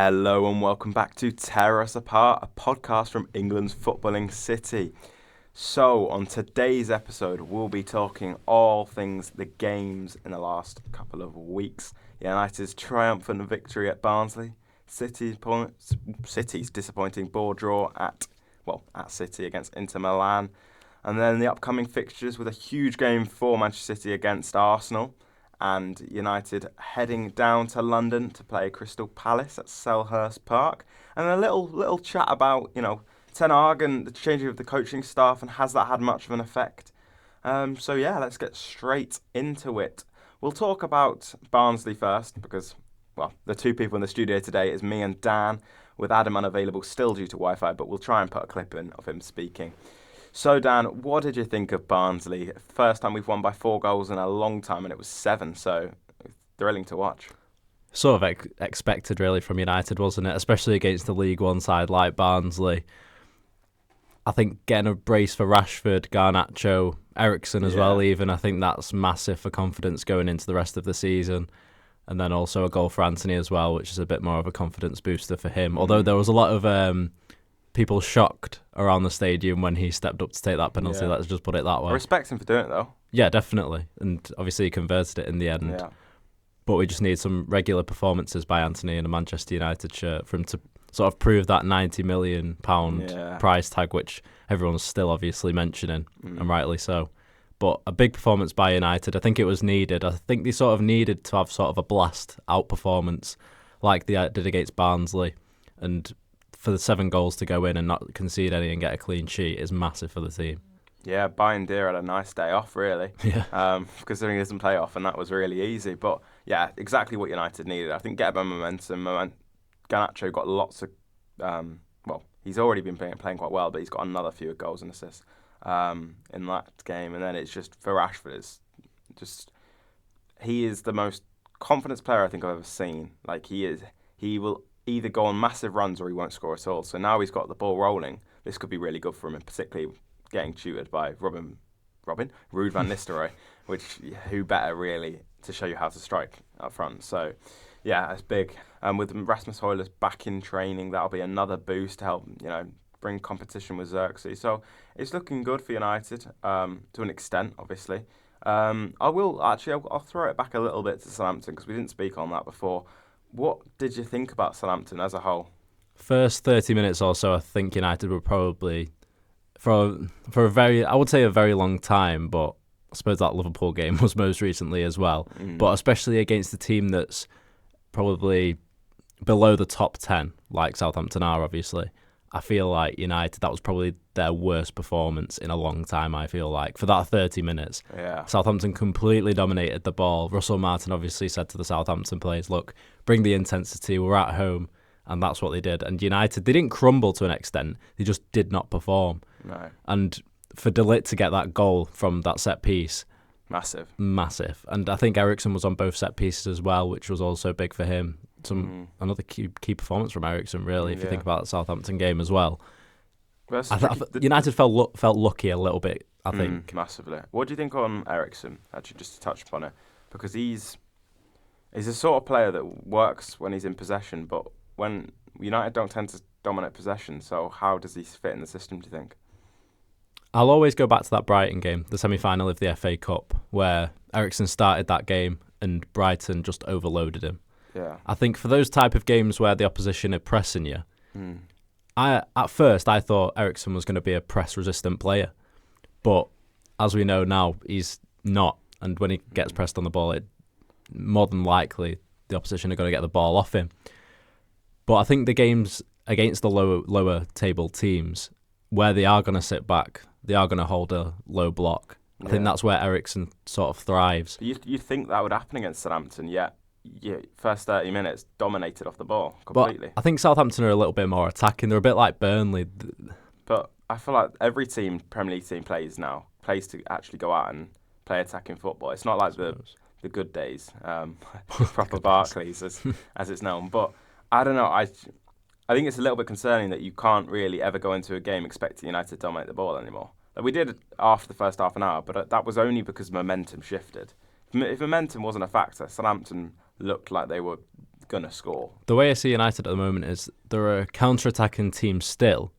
Hello and welcome back to Tear Us Apart, a podcast from England's footballing city. So, on today's episode, we'll be talking all things the games in the last couple of weeks. United's triumphant victory at Barnsley, City's disappointing ball draw at City against Inter Milan, and then the upcoming fixtures with a huge game for Manchester City against Arsenal, and United heading down to London to play Crystal Palace at Selhurst Park, and a little chat about, Ten Hag and the changing of the coaching staff, and has that had much of an effect? Let's get straight into it. We'll talk about Barnsley first because, the two people in the studio today is me and Dan, with Adam unavailable still due to Wi-Fi, but we'll try and put a clip in of him speaking. So, Dan, what did you think of Barnsley? First time we've won by 4 goals in a long time, and it was 7, so thrilling to watch. Sort of expected, really, from United, wasn't it? Especially against the League One side like Barnsley. I think getting a brace for Rashford, Garnacho, Eriksen as well, even, I think that's massive for confidence going into the rest of the season. And then also a goal for Anthony as well, which is a bit more of a confidence booster for him. Although there was a lot of people shocked around the stadium when he stepped up to take that penalty. Let's just put it that way. I respect him for doing it, though. Yeah, definitely. And obviously he converted it in the end. Yeah. But we just need some regular performances by Anthony in a Manchester United shirt for him to sort of prove that £90 million price tag, which everyone's still obviously mentioning, and rightly so. But a big performance by United, I think it was needed. I think they sort of needed to have sort of a blast out performance like they did against Barnsley. And for the 7 goals to go in and not concede any and get a clean sheet is massive for the team. Yeah, Bayern Deer had a nice day off, really. Yeah. Considering he doesn't play off, and that was really easy. But yeah, exactly what United needed. I think get a bit of momentum. Garnacho got lots of, he's already been playing quite well, but he's got another few goals and assists in that game. And then it's just for Rashford, he is the most confident player I think I've ever seen. Like he will either go on massive runs or he won't score at all. So now he's got the ball rolling. This could be really good for him, and particularly getting tutored by Ruud van Nistelrooy, who better really to show you how to strike up front. So yeah, it's big. With Rasmus Højlund back in training, that'll be another boost to help bring competition with Xerxes. So it's looking good for United to an extent, obviously. I'll throw it back a little bit to Southampton because we didn't speak on that before. What did you think about Southampton as a whole? First 30 minutes or so, I think United were probably, for a very long time, but I suppose that Liverpool game was most recently as well. But especially against a team that's probably below the top 10, like Southampton are, obviously. I feel like United, that was probably their worst performance in a long time, I feel like. For that 30 minutes, Southampton completely dominated the ball. Russell Martin obviously said to the Southampton players, look, bring the intensity, we're at home, and that's what they did. And United, they didn't crumble to an extent, they just did not perform. No. And for De Ligt to get that goal from that set piece, Massive. And I think Eriksen was on both set pieces as well, which was also big for him. Another key performance from Eriksen, really, if you think about the Southampton game as well. United felt lucky a little bit, I think. Massively. What do you think on Eriksen, actually, just to touch upon it? Because he's a sort of player that works when he's in possession, but when United don't tend to dominate possession, so how does he fit in the system, do you think? I'll always go back to that Brighton game, the semi-final of the FA Cup, where Eriksen started that game and Brighton just overloaded him. Yeah. I think for those type of games where the opposition are pressing you, at first I thought Eriksen was going to be a press-resistant player. But as we know now, he's not. And when he gets pressed on the ball, more than likely the opposition are going to get the ball off him. But I think the games against the lower table teams, where they are going to sit back, they are going to hold a low block. I think that's where Eriksen sort of thrives. You think that would happen against Southampton, first 30 minutes dominated off the ball completely. But I think Southampton are a little bit more attacking. They're a bit like Burnley. But I feel like every Premier League team plays to actually go out and play attacking football. It's not like the good days, proper Barclays as it's known. But I don't know. I think it's a little bit concerning that you can't really ever go into a game expecting United to dominate the ball anymore. Like we did after the first half an hour, but that was only because momentum shifted. If momentum wasn't a factor, Southampton looked like they were going to score. The way I see United at the moment is they're a counter-attacking team still,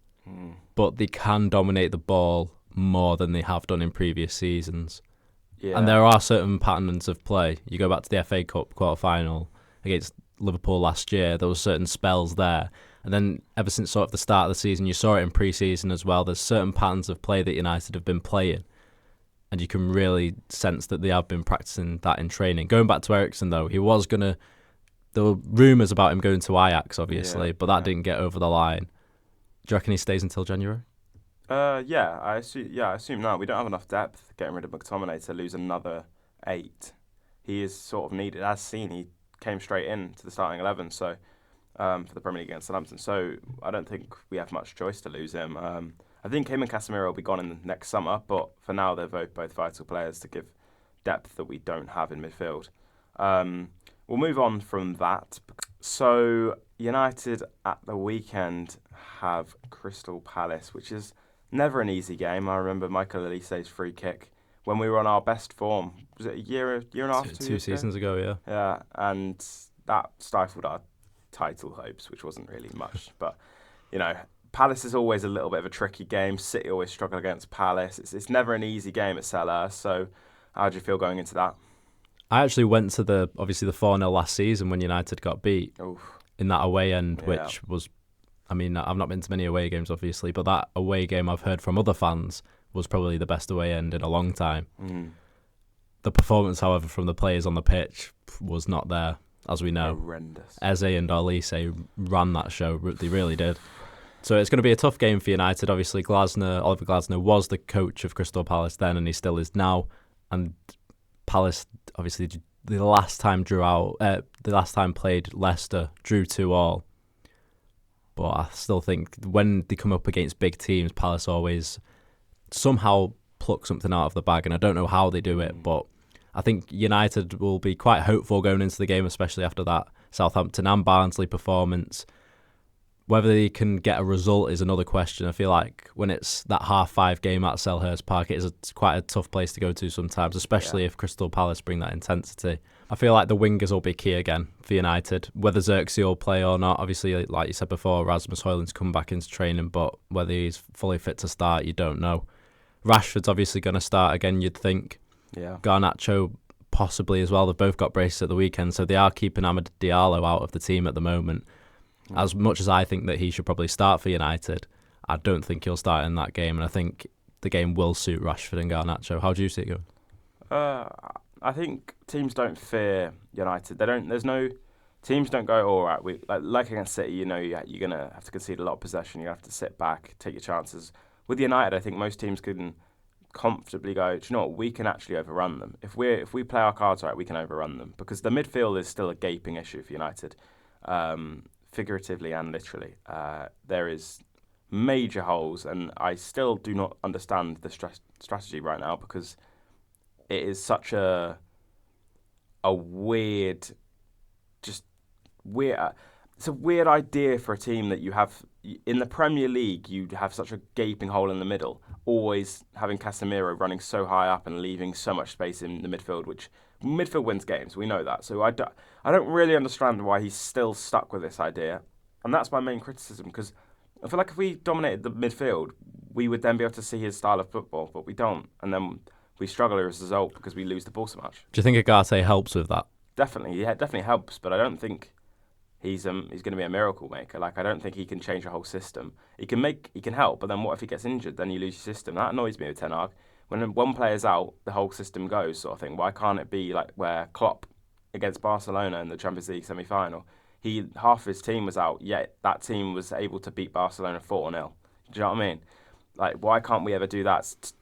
but they can dominate the ball more than they have done in previous seasons. Yeah. And there are certain patterns of play. You go back to the FA Cup quarter-final against Liverpool last year, there were certain spells there. And then ever since sort of the start of the season, you saw it in pre-season as well. There's certain patterns of play that United have been playing. And you can really sense that they have been practicing that in training. Going back to Eriksen, though, he was going to... There were rumours about him going to Ajax, obviously, but that didn't get over the line. Do you reckon he stays until January? I assume no. We don't have enough depth getting rid of McTominay to lose another 8. He is sort of needed. As seen, he came straight in to the starting 11 so for the Premier League against Southampton. So I don't think we have much choice to lose him. I think him and Casemiro will be gone in the next summer, but for now they're both vital players to give depth that we don't have in midfield. We'll move on from that. So United at the weekend have Crystal Palace, which is never an easy game. I remember Michael Olise's free kick when we were on our best form. Was it a year and a half, 2 years seasons ago, yeah. Yeah, and that stifled our title hopes, which wasn't really much. But, Palace is always a little bit of a tricky game. City always struggle against Palace. It's never an easy game at Selhurst. So how do you feel going into that? I actually went to the 4-0 last season when United got beat in that away end, which was, I've not been to many away games, obviously, but that away game I've heard from other fans was probably the best away end in a long time. The performance, however, from the players on the pitch was not there, as we know. Horrendous. Eze and Olise ran that show. They really did. So it's going to be a tough game for United. Obviously, Oliver Glasner was the coach of Crystal Palace then, and he still is now. And Palace, obviously, the last time played Leicester, drew 2-2. But I still think when they come up against big teams, Palace always somehow pluck something out of the bag, and I don't know how they do it, but I think United will be quite hopeful going into the game, especially after that Southampton and Barnsley performance. Whether they can get a result is another question. I feel like when it's that 5:30 game at Selhurst Park, it's quite a tough place to go to sometimes, especially if Crystal Palace bring that intensity. I feel like the wingers will be key again for United. Whether Xerxes will play or not, obviously, like you said before, Rasmus Højlund's come back into training, but whether he's fully fit to start, you don't know. Rashford's obviously going to start again, you'd think. Yeah. Garnacho possibly as well. They've both got braces at the weekend, so they are keeping Amad Diallo out of the team at the moment. As much as I think that he should probably start for United, I don't think he'll start in that game, and I think the game will suit Rashford and Garnacho. How do you see it going? I think teams don't fear United. Teams don't go, all right, like against City, you're going to have to concede a lot of possession. You have to sit back, take your chances. With United, I think most teams can comfortably go, do you know what, we can actually overrun them. If we play our cards right, we can overrun them, because the midfield is still a gaping issue for United. Figuratively and literally. There is major holes, and I still do not understand the strategy right now, because it is such a weird, it's a weird idea for a team that you have in the Premier League. You have such a gaping hole in the middle, always having Casemiro running so high up and leaving so much space in the midfield, which midfield wins games. We know that. So I don't really understand why he's still stuck with this idea. And that's my main criticism, because I feel like if we dominated the midfield, we would then be able to see his style of football, but we don't. And then we struggle as a result because we lose the ball so much. Do you think Agate helps with that? Definitely. Yeah, it definitely helps, but I don't think he's going to be a miracle maker. Like, I don't think he can change a whole system. He can help, but then what if he gets injured? Then you lose your system. That annoys me with Ten Hag. When one player's out, the whole system goes, sort of thing. Why can't it be like where Klopp against Barcelona in the Champions League semi-final, half his team was out, yet that team was able to beat Barcelona 4-0. Do you know what I mean? Like, why can't we ever do that?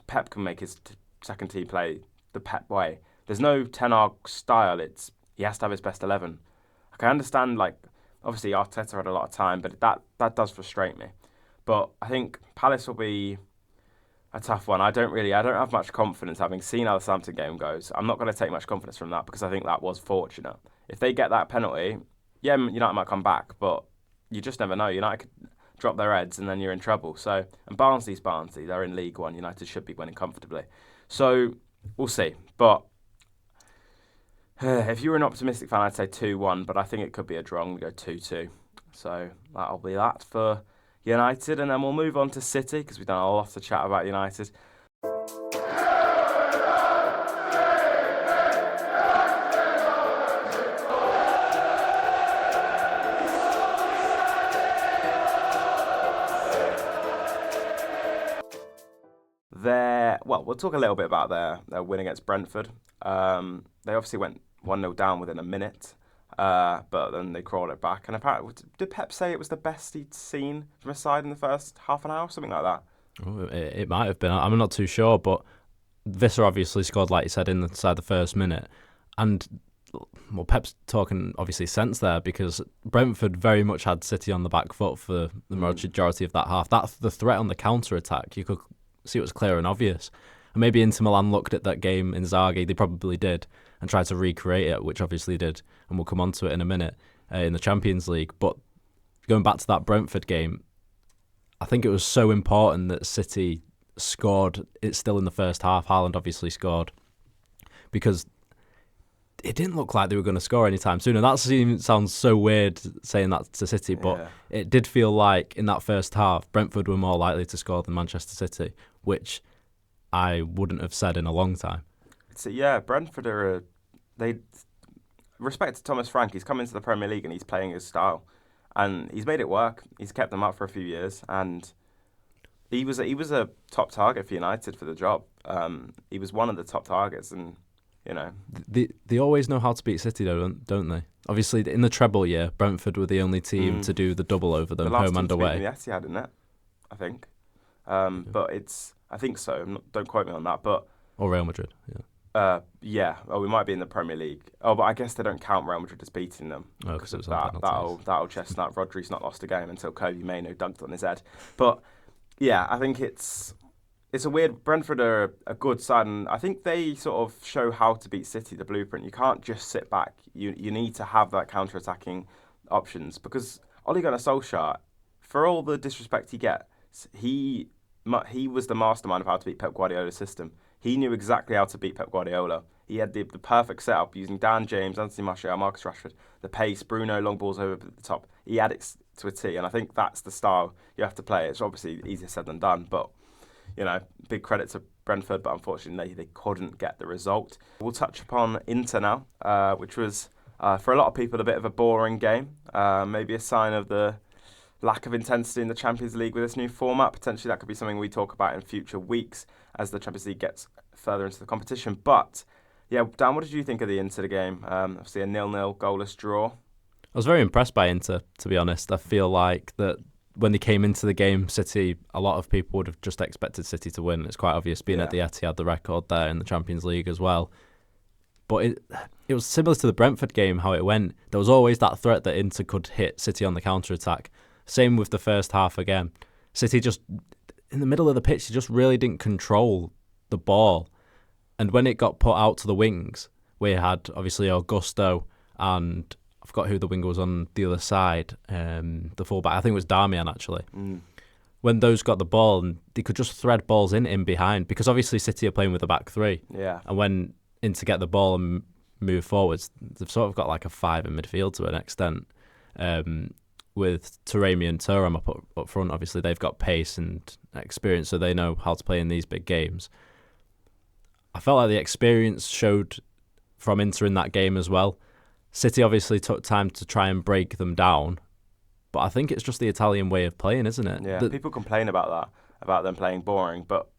Pep can make his second team play the Pep way. There's no Ten Hag style. He has to have his best 11. I can understand, like, obviously Arteta had a lot of time, but that does frustrate me. But I think Palace will be a tough one. I don't have much confidence, having seen how the Southampton game goes. I'm not going to take much confidence from that, because I think that was fortunate. If they get that penalty, yeah, United might come back, but you just never know. United could drop their heads and then you're in trouble. So, and Barnsley's Barnsley. They're in League One. United should be winning comfortably. So, we'll see. But If you were an optimistic fan, I'd say 2-1, but I think it could be a draw. I'm going to go 2-2. So that'll be that for United, and then we'll move on to City because we've done a lot of chat about United. We'll talk a little bit about their win against Brentford. They obviously went 1-0 down within a minute, but then they crawled it back. And apparently, did Pep say it was the best he'd seen from a side in the first half an hour, something like that? Oh, it might have been. I'm not too sure, but Visser obviously scored, like you said, inside the first minute. And, well, Pep's talking, obviously, sense there because Brentford very much had City on the back foot for the majority of that half. That's the threat on the counter-attack. You could see it was clear and obvious. And maybe Inter Milan looked at that game in Inzaghi, they probably did, and tried to recreate it, which obviously did, and we'll come on to it in a minute, in the Champions League. But going back to that Brentford game, I think it was so important that City scored. It's still in the first half. Haaland obviously scored because it didn't look like they were going to score anytime soon. And that sounds so weird saying that to City, but it did feel like in that first half, Brentford were more likely to score than Manchester City, which I wouldn't have said in a long time. So, Brentford are respect to Thomas Frank. He's come into the Premier League and he's playing his style, and he's made it work. He's kept them up for a few years, and he was a top target for United for the job. He was one of the top targets, and they always know how to beat City, though, don't they? Obviously, in the treble year, Brentford were the only team to do the double over them, home and away. The Etihad, isn't it? I think, but I think so. Don't quote me on that, but or Real Madrid, Oh, we might be in the Premier League. Oh, but I guess they don't count Real Madrid as beating them. Oh, because it was that'll chestnut. Rodri's not lost a game until Kobe Mainoo dunked on his head. But yeah, I think it's a weird. Brentford are a good side, and I think they sort of show how to beat City. The blueprint. You can't just sit back. You need to have that counter-attacking options because Ole Gunnar Solskjaer, for all the disrespect he gets, he was the mastermind of how to beat Pep Guardiola's system. He knew exactly how to beat Pep Guardiola. He had the perfect setup using Dan James, Anthony Martial, Marcus Rashford, the pace, Bruno, long balls over the top. He had it to a T, and I think that's the style you have to play. It's obviously easier said than done, but big credit to Brentford, but unfortunately they couldn't get the result. We'll touch upon Inter now, which was, for a lot of people, a bit of a boring game. Maybe a sign of the lack of intensity in the Champions League with this new format. Potentially that could be something we talk about in future weeks as the Champions League gets further into the competition. But, Dan, what did you think of the Inter game? Obviously a 0-0 goalless draw. I was very impressed by Inter, to be honest. I feel like that when they came into the game, City, a lot of people would have just expected City to win. It's quite obvious being at the Etihad, the record there in the Champions League as well. But it was similar to the Brentford game, how it went. There was always that threat that Inter could hit City on the counter-attack. Same with the first half again. City just, in the middle of the pitch, they just really didn't control the ball. And when it got put out to the wings, we had obviously Augusto and I forgot who the winger was on the other side, the fullback. I think it was Darmian actually. When those got the ball, and they could just thread balls in behind because obviously City are playing with a back three. Yeah. And when Inter get the ball and move forwards, they've sort of got like a five in midfield to an extent. With Taremi and Thuram up front, obviously they've got pace and experience, so they know how to play in these big games. I felt like the experience showed from Inter in that game as well. City obviously took time to try and break them down, but I think it's just the Italian way of playing, isn't it? Yeah, people complain about that, about them playing boring, but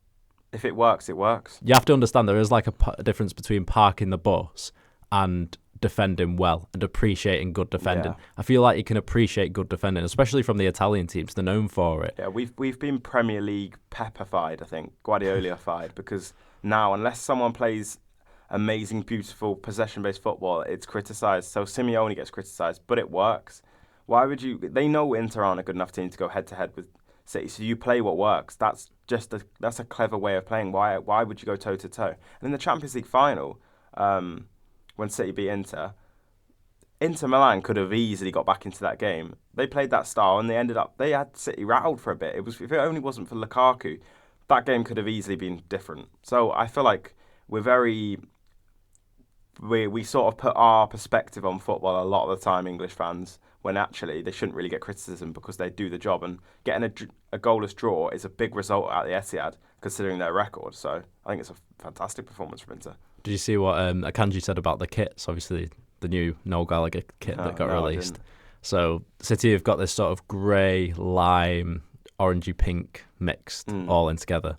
if it works, it works. You have to understand there is like a difference between parking the bus and defending well and appreciating good defending. Yeah. I feel like you can appreciate good defending, especially from the Italian teams. They're known for it. Yeah, we've been Premier League Pepper-fied, I think, Guardiola-fied, because now, unless someone plays amazing, beautiful, possession-based football, it's criticised. So Simeone gets criticised, but it works. Why would you... They know Inter aren't a good enough team to go head-to-head with City, so you play what works. That's a clever way of playing. Why would you go toe-to-toe? And in the Champions League final... when City beat Inter Milan could have easily got back into that game. They played that style and they had City rattled for a bit. If it only wasn't for Lukaku, that game could have easily been different. So I feel like we're very we sort of put our perspective on football a lot of the time, English fans, when actually they shouldn't really get criticism because they do the job. And getting a goalless draw is a big result at the Etihad, considering their record. So I think it's a fantastic performance from Inter. Did you see what Akanji said about the kits? Obviously, the new Noel Gallagher kit that got released. So City have got this sort of grey, lime, orangey pink mixed all in together.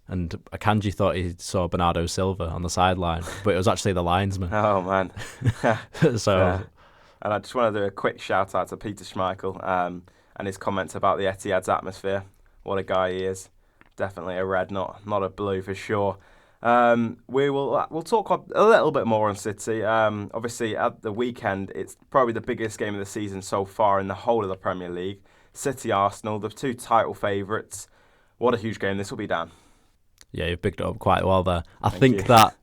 And Akanji thought he saw Bernardo Silva on the sideline, but it was actually the linesman. Oh, man. So, yeah. And I just want to do a quick shout out to Peter Schmeichel and his comments about the Etihad's atmosphere. What a guy he is. Definitely a red, not a blue for sure. We'll talk a little bit more on City. Obviously, at the weekend, it's probably the biggest game of the season so far in the whole of the Premier League. City Arsenal, the two title favourites. What a huge game this will be, Dan. Yeah, you've picked it up quite well there. I think that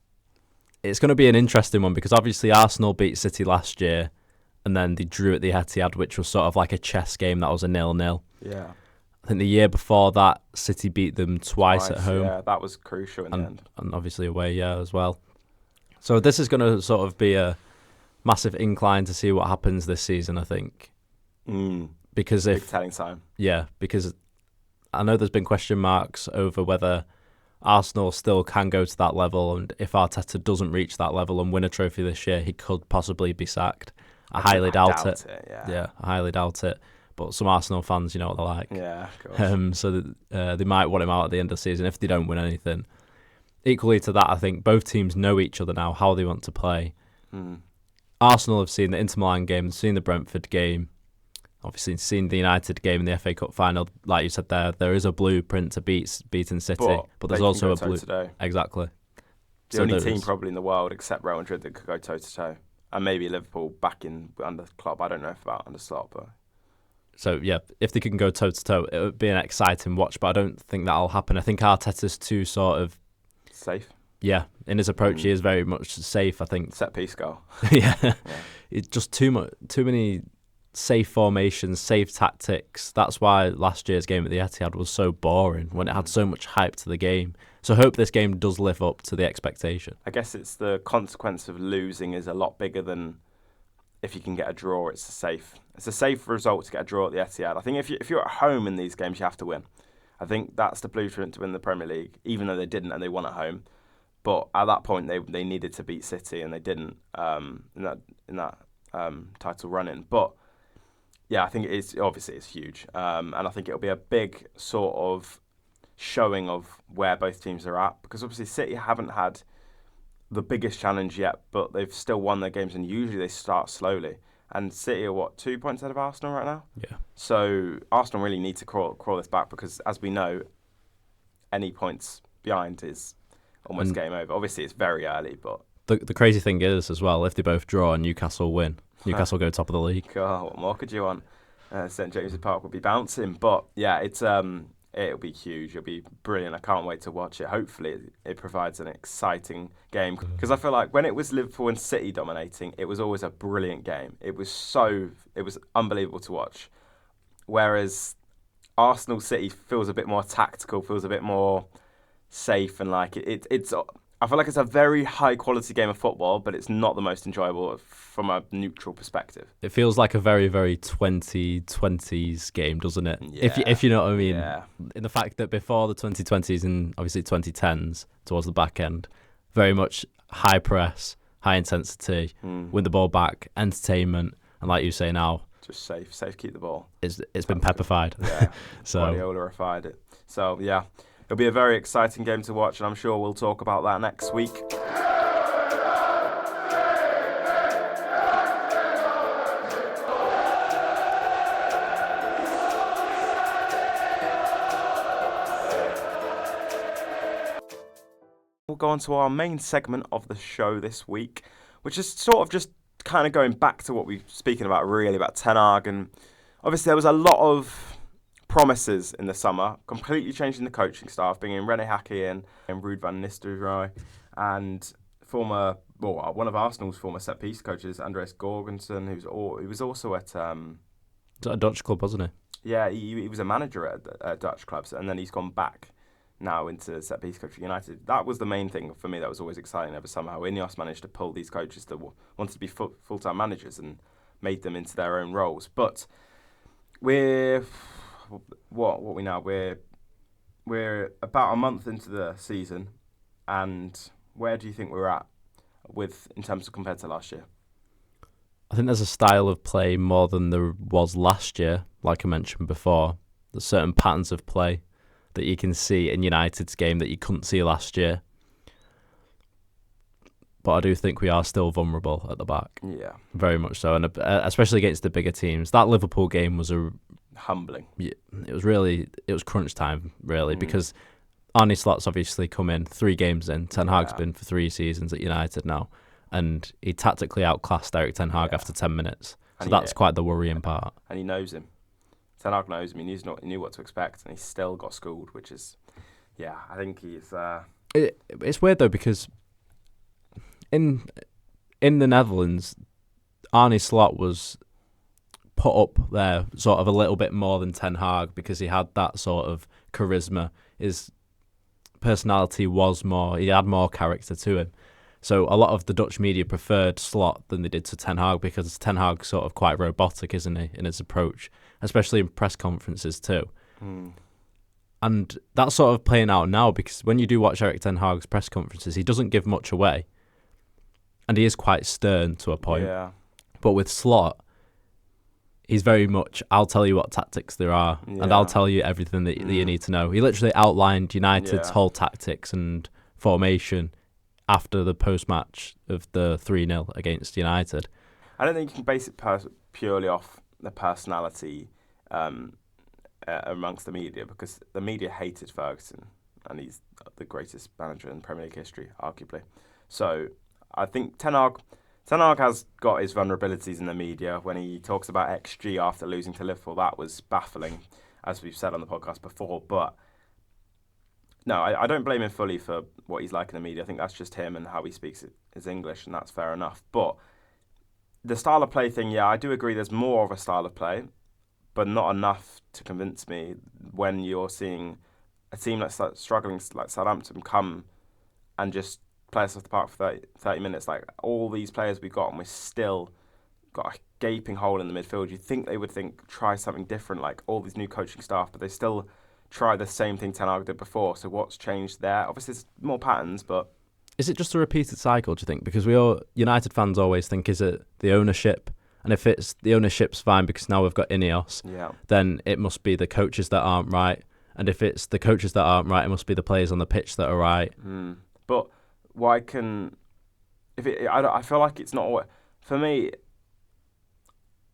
it's going to be an interesting one because obviously Arsenal beat City last year and then they drew at the Etihad, which was sort of like a chess game that was a 0-0. Yeah. I think the year before that, City beat them twice at home. Yeah, that was crucial in the end. And obviously away, as well. So this is going to sort of be a massive incline to see what happens this season, I think. Because big telling sign. Yeah, because I know there's been question marks over whether Arsenal still can go to that level, and if Arteta doesn't reach that level and win a trophy this year, he could possibly be sacked. I highly doubt it. Yeah, I highly doubt it. But some Arsenal fans, you know what they're like. Yeah, of course. So they might want him out at the end of the season if they don't win anything. Equally to that, I think both teams know each other now, how they want to play. Arsenal have seen the Inter Milan game, seen the Brentford game, obviously seen the United game in the FA Cup final. Like you said there is a blueprint to beating City, but there's also a blueprint. Exactly. The only team probably in the world except Real Madrid that could go toe-to-toe. And maybe Liverpool back in under Klopp. I don't know if about under Klopp, but... So, yeah, if they can go toe-to-toe, it would be an exciting watch, but I don't think that'll happen. I think Arteta's too sort of... Safe? Yeah, in his approach, he is very much safe, I think. Set-piece goal. Yeah. It's just too many safe formations, safe tactics. That's why last year's game at the Etihad was so boring, when it had so much hype to the game. So I hope this game does live up to the expectation. I guess it's the consequence of losing is a lot bigger than... If you can get a draw, it's a safe result to get a draw at the Etihad. I think if you're at home in these games, you have to win. I think that's the blueprint to win the Premier League, even though they didn't and they won at home. But at that point, they needed to beat City and they didn't in that title run-in. But yeah, I think it's huge, and I think it'll be a big sort of showing of where both teams are at, because obviously City haven't had the biggest challenge yet, but they've still won their games, and usually they start slowly. And City are 2 points ahead of Arsenal right now? Yeah. So Arsenal really need to crawl this back, because as we know, any points behind is almost game over. Obviously, it's very early, but... The crazy thing is, as well, if they both draw and Newcastle win, Newcastle go top of the league. God, what more could you want? St James's Park will be bouncing. But yeah, it'll be huge. It'll be brilliant. I can't wait to watch it. Hopefully, it provides an exciting game, because I feel like when it was Liverpool and City dominating, it was always a brilliant game. It was unbelievable to watch. Whereas Arsenal City feels a bit more tactical, feels a bit more safe, and like it's. I feel like it's a very high quality game of football, but it's not the most enjoyable from a neutral perspective. It feels like a very, very 2020s game, doesn't it? Yeah. If you know what I mean. Yeah. In the fact that before the 2020s and obviously 2010s, towards the back end, very much high press, high intensity, win the ball back, entertainment, and like you say now, just safe, keep the ball. It's been peppified. Yeah, So Guardiolaified it. So yeah, it'll be a very exciting game to watch, and I'm sure we'll talk about that next week. We'll go on to our main segment of the show this week, which is sort of just kind of going back to what we were speaking about, really, about Ten Hag. And obviously there was a lot of promises in the summer, completely changing the coaching staff, bringing Rene Hackey in and Ruud van Nistelrooy, and one of Arsenal's former set-piece coaches, Andreas Jorgensen, who was also at... a Dutch club, wasn't he? Yeah, he was a manager at Dutch clubs, and then he's gone back now into set piece coach for United. That was the main thing for me that was always exciting over summer. How Ineos managed to pull these coaches that wanted to be full-time managers and made them into their own roles. But we're we're about a month into the season, and where do you think we're at in terms of compared to last year? I think there's a style of play more than there was last year, like I mentioned before. There's certain patterns of play that you can see in United's game that you couldn't see last year. But I do think we are still vulnerable at the back. Yeah. Very much so, and especially against the bigger teams. That Liverpool game was humbling. Yeah, it was crunch time, really, because Arne Slot's obviously come in 3 games in. Ten Hag's been for 3 seasons at United now, and he tactically outclassed Erik Ten Hag after 10 minutes. So that's quite the worrying part. And he knows him. Ten Hag knows him. He knew what to expect, and he still got schooled, which is, I think he's... It's weird, though, because in the Netherlands, Arne Slot was put up there sort of a little bit more than Ten Hag because he had that sort of charisma. His personality was more... He had more character to him. So a lot of the Dutch media preferred Slot than they did to Ten Hag because Ten Hag's sort of quite robotic, isn't he, in his approach, especially in press conferences too. And that's sort of playing out now because when you do watch Erik Ten Hag's press conferences, he doesn't give much away. And he is quite stern to a point. Yeah. But with Slot, he's very much, I'll tell you what tactics there are and I'll tell you everything that you need to know. He literally outlined United's whole tactics and formation after the post-match of the 3-0 against United. I don't think you can base it purely off the personality amongst the media, because the media hated Ferguson, and he's the greatest manager in Premier League history, arguably. So I think Ten Hag has got his vulnerabilities in the media. When he talks about XG after losing to Liverpool, that was baffling, as we've said on the podcast before. But no, I don't blame him fully for what he's like in the media. I think that's just him and how he speaks his English, and that's fair enough. But the style of play thing, I do agree there's more of a style of play, but not enough to convince me when you're seeing a team that's struggling, like Southampton, come and just play us off the park for 30 minutes. Like, all these players we've got, and we're still got a gaping hole in the midfield. You'd think they would try something different, like all these new coaching staff, but they still try the same thing Ten Hag did before. So what's changed there? Obviously, there's more patterns, but... Is it just a repeated cycle, do you think? Because United fans always think, is it the ownership? And if it's the ownership's fine because now we've got Ineos, then it must be the coaches that aren't right. And if it's the coaches that aren't right, it must be the players on the pitch that are right. But why can... I feel like it's not... For me,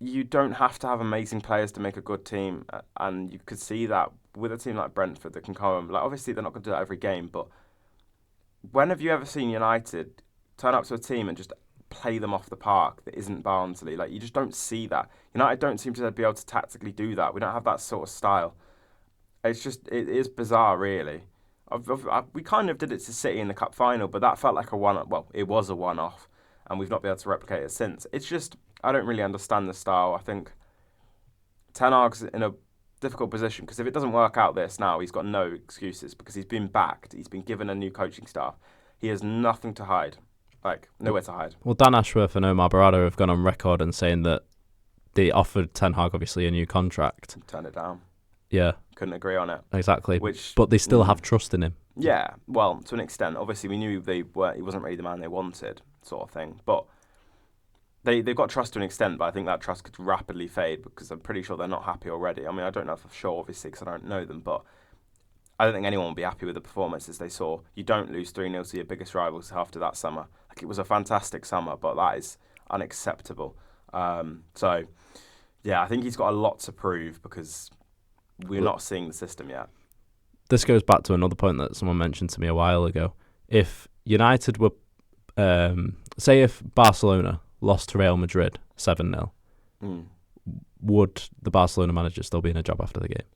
you don't have to have amazing players to make a good team. And you could see that with a team like Brentford that can come... Like, obviously, they're not going to do that every game, but when have you ever seen United turn up to a team and just play them off the park that isn't Barnsley? Like, you just don't see that. United don't seem to be able to tactically do that. We don't have that sort of style. It is bizarre, really. We kind of did it to City in the cup final, but that felt like a one-off. Well, it was a one-off, and we've not been able to replicate it since. It's just, I don't really understand the style. I think Ten Hag's in a difficult position, because if it doesn't work out this now, he's got no excuses, because he's been backed. He's been given a new coaching staff. He has nothing to hide. Like, nowhere to hide. Well, Dan Ashworth and Omar Barada have gone on record and saying that they offered Ten Hag, obviously, a new contract. Turned it down. Yeah. Couldn't agree on it. Exactly. But they still have trust in him. Yeah, well, to an extent. Obviously, we knew he wasn't really the man they wanted, sort of thing. But they've got trust to an extent, but I think that trust could rapidly fade, because I'm pretty sure they're not happy already. I mean, I don't know for sure, obviously, because I don't know them, but I don't think anyone will be happy with the performances they saw. You don't lose 3-0 to your biggest rivals after that summer. Like, it was a fantastic summer, but that is unacceptable. So, yeah, I think he's got a lot to prove, because we're not seeing the system yet. This goes back to another point that someone mentioned to me a while ago. If United were, say if Barcelona lost to Real Madrid 7-0, would the Barcelona manager still be in a job after the game?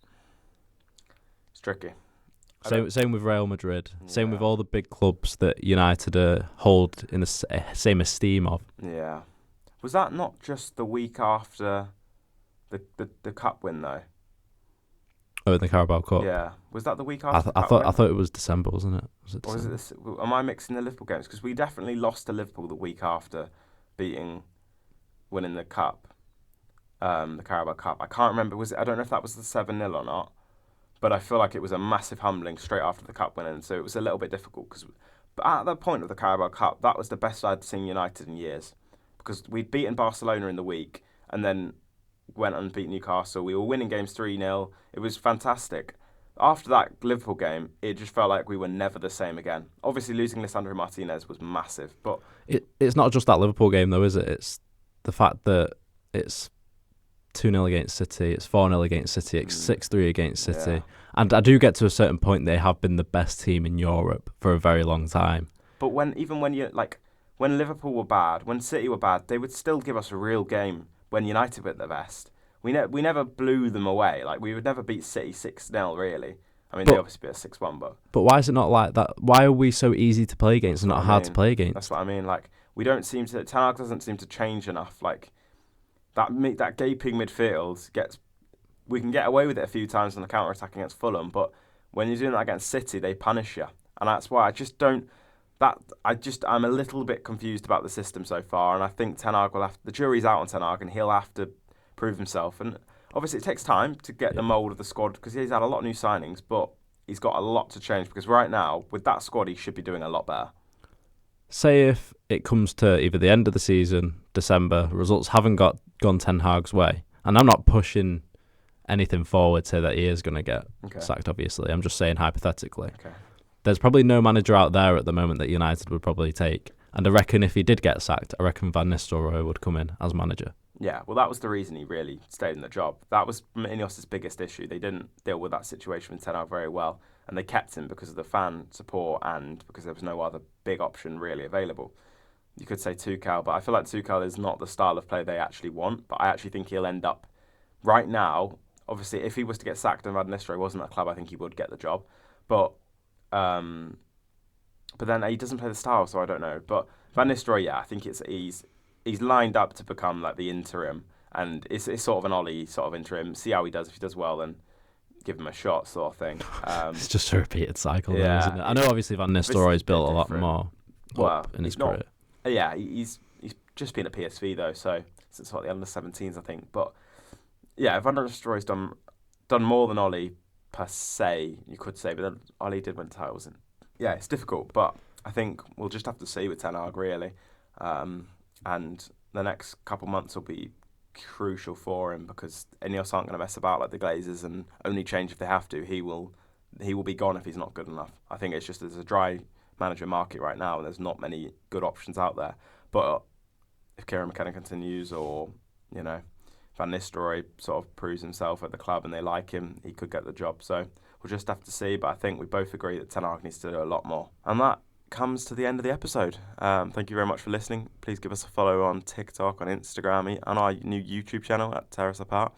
It's tricky. Same with Real Madrid. Yeah. Same with all the big clubs that United hold in the same esteem of. Yeah. Was that not just the week after the cup win, though? Oh, in the Carabao Cup. Yeah. Was that the week I, after I the thought cup I thought it was December, wasn't it? Was it Or is it December? am I mixing the Liverpool games? Because we definitely lost to Liverpool the week after winning the cup, the Carabao Cup. I can't remember. I don't know if that was the 7-0 or not, but I feel like it was a massive humbling straight after the cup winning, so it was a little bit difficult. But at that point of the Carabao Cup, that was the best I'd seen United in years, because we'd beaten Barcelona in the week and then went and beat Newcastle. We were winning games 3-0. It was fantastic. After that Liverpool game, it just felt like we were never the same again. Obviously, losing Lisandro Martinez was massive, but It's not just that Liverpool game though, is it? It's the fact that it's 2-0 against City, it's 4-0 against City, it's 6-3 against City. yeah. And I do get to a certain point they have been the best team in Europe for a very long time. But when Liverpool were bad, when City were bad, they would still give us a real game when United were at their best. We never blew them away. Like, we would never beat City 6-0 really. I mean, they obviously beat us 6-1, but why is it not like that? Why are we so easy to play against and not hard to play against? That's what I mean. Like, we don't seem to. Ten Hag doesn't seem to change enough. Like, that gaping midfield we can get away with it a few times on the counter attack against Fulham, but when you're doing that against City, they punish you, and that's why I just don't. I'm a little bit confused about the system so far, and I think Ten Hag the jury's out on Ten Hag, and he'll have to prove himself. And obviously, it takes time to get the mould of the squad, because he's had a lot of new signings, but he's got a lot to change, because right now, with that squad, he should be doing a lot better. Say if it comes to either the end of the season, December, results haven't gone Ten Hag's way, and I'm not pushing anything forward to say that he is going to get sacked, obviously. I'm just saying hypothetically. Okay. There's probably no manager out there at the moment that United would probably take. And I reckon if he did get sacked, I reckon Van Nistelrooy would come in as manager. Yeah, well, that was the reason he really stayed in the job. That was Ineos' biggest issue. They didn't deal with that situation with Ten Hag very well, and they kept him because of the fan support and because there was no other big option really available. You could say Tuchel, but I feel like Tuchel is not the style of play they actually want, but I actually think he'll end up, right now, obviously, if he was to get sacked and Van Nistelrooy wasn't at a club, I think he would get the job. But then he doesn't play the style, so I don't know. But Van Nistelrooy, yeah, I think he's lined up to become like the interim, and it's sort of an Ollie sort of interim. See how he does. If he does well, then give him a shot, sort of thing. It's just a repeated cycle, yeah, though, isn't it? I know obviously Van Nistelrooy's built a lot more up in his career. Yeah, he's just been at PSV though, so since the under-17s, I think. But yeah, Van Nistelrooy's done more than Ollie per se, you could say, but then Ollie did win titles. And yeah, it's difficult, but I think we'll just have to see with Ten Hag, really. And the next couple months will be crucial for him, because Ineos aren't going to mess about like the Glazers and only change if they have to. He will be gone if he's not good enough. I think it's just there's a dry manager market right now, and there's not many good options out there. But if Kieran McKenna continues, or Van Nistelrooy sort of proves himself at the club and they like him, he could get the job. So we'll just have to see. But I think we both agree that Ten Hag needs to do a lot more. And that comes to the end of the episode. Thank you very much for listening. Please give us a follow on TikTok, on Instagram, and our new YouTube channel at Tear Us Apart.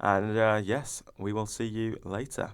And yes, we will see you later.